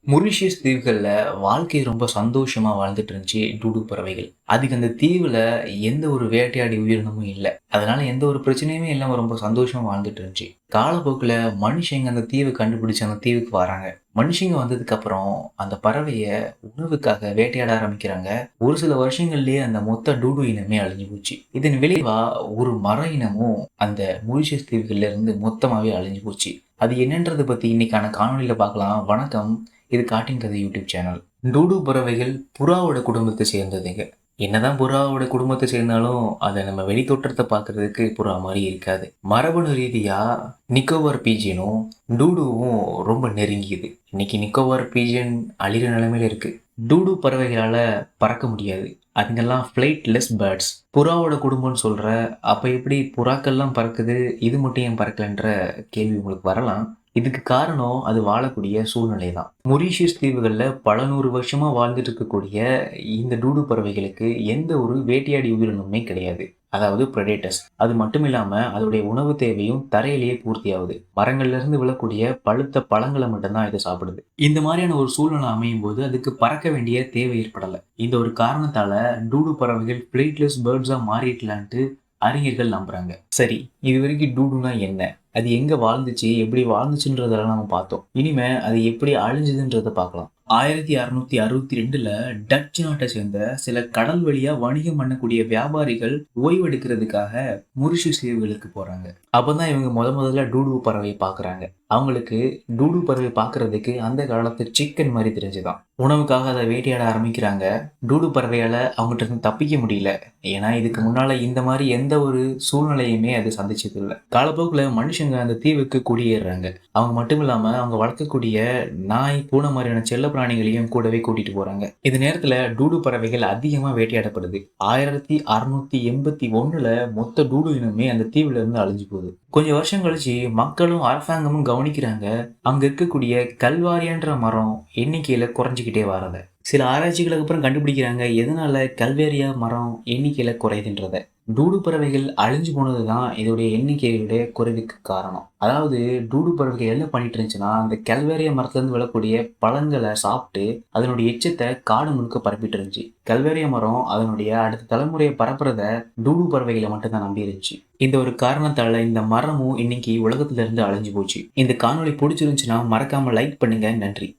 Mauritius தீவுகள்ல வாழ்க்கை ரொம்ப சந்தோஷமா வாழ்ந்துட்டு இருந்துச்சு டூடு பறவைகள். அதுக்கு அந்த தீவுல எந்த ஒரு வேட்டையாடி உயிரினமும் இல்ல. அதனால எந்த ஒரு பிரச்சனையுமே இல்லாம ரொம்ப சந்தோஷமா வாழ்ந்துட்டு இருந்துச்சு. காலப்போக்குல மனுஷங்க அந்த தீவை கண்டுபிடிச்சு அந்த தீவுக்கு வராங்க. மனுஷங்க வந்ததுக்கு அப்புறம் அந்த பறவைய உணவுக்காக வேட்டையாட ஆரம்பிக்கிறாங்க. ஒரு சில வருஷங்கள்லயே அந்த மொத்த டூடு இனமே அழிஞ்சு போச்சு. இதன் விளைவா ஒரு மர இனமும் அந்த மொரீஷியஸ் தீவுகள்ல இருந்து மொத்தமாவே அழிஞ்சு போச்சு. அது என்னன்றத பத்தி இன்னைக்கான காணொளியில பார்க்கலாம். வணக்கம். இது காட்டின் கதை யூடியூப் சேனல். டூடு பறவைகள் புறாவோட குடும்பத்தை சேர்ந்ததுங்க. என்னதான் புறாவோட குடும்பத்தை சேர்ந்தாலும் அதை நம்ம வெளி தோற்றத்தை பார்க்கறதுக்கு புறா மாதிரி இருக்காது. மரபணு ரீதியா நிக்கோபார் பீஜியனும் டூடுவும் ரொம்ப நெருங்கியது. இன்னைக்கு நிக்கோபார் பீஜியன் அழிகிற நிலைமையில இருக்கு. டூடு பறவைகளால பறக்க முடியாது. அதுங்கெல்லாம் ஃப்ளைட்லெஸ் பேர்ட்ஸ். புறாவோட குடும்பம்னு சொல்ற, அப்ப எப்படி புறாக்கள்லாம் பறக்குது, இது மட்டும் ஏன் பறக்கலன்ற கேள்வி உங்களுக்கு வரலாம். இதுக்கு காரணம் அது வாழக்கூடிய சூழ்நிலை தான். மொரீஷியஸ் தீவுகள்ல பல நூறு வருஷமா வாழ்ந்துட்டு இருக்கக்கூடிய இந்த டூடு பறவைகளுக்கு எந்த ஒரு வேட்டையாடி உயிரினமுமே கிடையாது. அதாவது predators. அது மட்டும் இல்லாம அதோடைய உணவு தேவையும் தரையிலேயே பூர்த்தி ஆகுது. மரங்கள்ல இருந்து விழக்கூடிய பழுத்த பழங்களை மட்டும்தான் இது சாப்பிடுது. இந்த மாதிரியான ஒரு சூழ்நிலை அமையும் போது அதுக்கு பறக்க வேண்டிய தேவை ஏற்படல. இந்த ஒரு காரணத்தால டூடு பறவைகள் பிளேட்லெஸ் பேர்ட்ஸா மாறிடலான்ட்டு அறிஞர்கள் நம்புறாங்க. சரி, இது வரைக்கும் டூடுனா என்ன, அது எங்க வாழ்ந்துச்சு, எப்படி வாழ்ந்துச்சுன்றதெல்லாம் நம்ம பார்த்தோம். இனிமே அது எப்படி அழிஞ்சதுன்றத பார்க்கலாம். 1662ல டச் நாட்டை சேர்ந்த சில கடல் வழியா வணிகம் பண்ணக்கூடிய வியாபாரிகள் ஓய்வெடுக்கிறதுக்காக மொரிஷியஸ் தீவுகளுக்கு போறாங்க. அப்பதான் இவங்க முதல்ல டூடு பறவையை பார்க்கறாங்க. அவங்களுக்கு டூடு பறவை பார்க்கறதுக்கு அந்த காலத்து சிக்கன் மாதிரி தெரிஞ்சுதான். உணவுக்காக அதை வேட்டையாட ஆரம்பிக்கிறாங்க. டூடு பறவையால அவங்ககிட்ட இருந்து தப்பிக்க முடியல. ஏன்னா இதுக்கு முன்னால இந்த மாதிரி எந்த ஒரு சூழ்நிலையுமே அது சந்திச்சது இல்லை. காலப்போக்கில் மனுஷங்க அந்த தீவுக்கு குடியேறாங்க. அவங்க மட்டும் இல்லாம அவங்க வளர்க்கக்கூடிய நாய், பூனை மாதிரியான செல்ல பிராணிகளையும் கூடவே கூட்டிட்டு போறாங்க. இந்த நேரத்துல டூடு பறவைகள் அதிகமா வேட்டையாடப்படுது. 1681ல மொத்த டூடு இனமே அந்த தீவுல இருந்து அழிஞ்சு போகுது. கொஞ்சம் வருஷம் கழிச்சு மக்களும் அரசாங்கமும் கவனிக்கிறாங்க, அங்க இருக்கக்கூடிய கல்வாரியான்ற மரம் எண்ணிக்கையில குறைஞ்சிக்கிட்டே வரத. சில ஆராய்ச்சிகளுக்கு அப்புறம் கண்டுபிடிக்கிறாங்க எதனால கல்வேரியா மரம் எண்ணிக்கையில குறையுதுன்றத. டூடு பறவைகள் அழிஞ்சு போனதுதான் இதோடைய எண்ணிக்கையுடைய குறைவுக்கு காரணம். அதாவது டூடு பறவைகள் என்ன பண்ணிட்டு இருந்துச்சுன்னா, அந்த கல்வேரியா மரத்துல இருந்து விழக்கூடிய பழங்களை சாப்பிட்டு அதனுடைய எச்சத்தை காடு முழுக்க பரப்பிட்டு இருந்துச்சு. கல்வேரியா மரம் அதனுடைய அடுத்த தலைமுறையை பரப்புறத டூடு பறவைகளை மட்டும்தான் நம்பி இருந்துச்சு. இந்த ஒரு காரணத்தால இந்த மரமும் இன்னைக்கு உலகத்துல இருந்து அழிஞ்சு போச்சு. இந்த காணொளி பிடிச்சிருந்துச்சுன்னா மறக்காம லைக் பண்ணுங்க. நன்றி.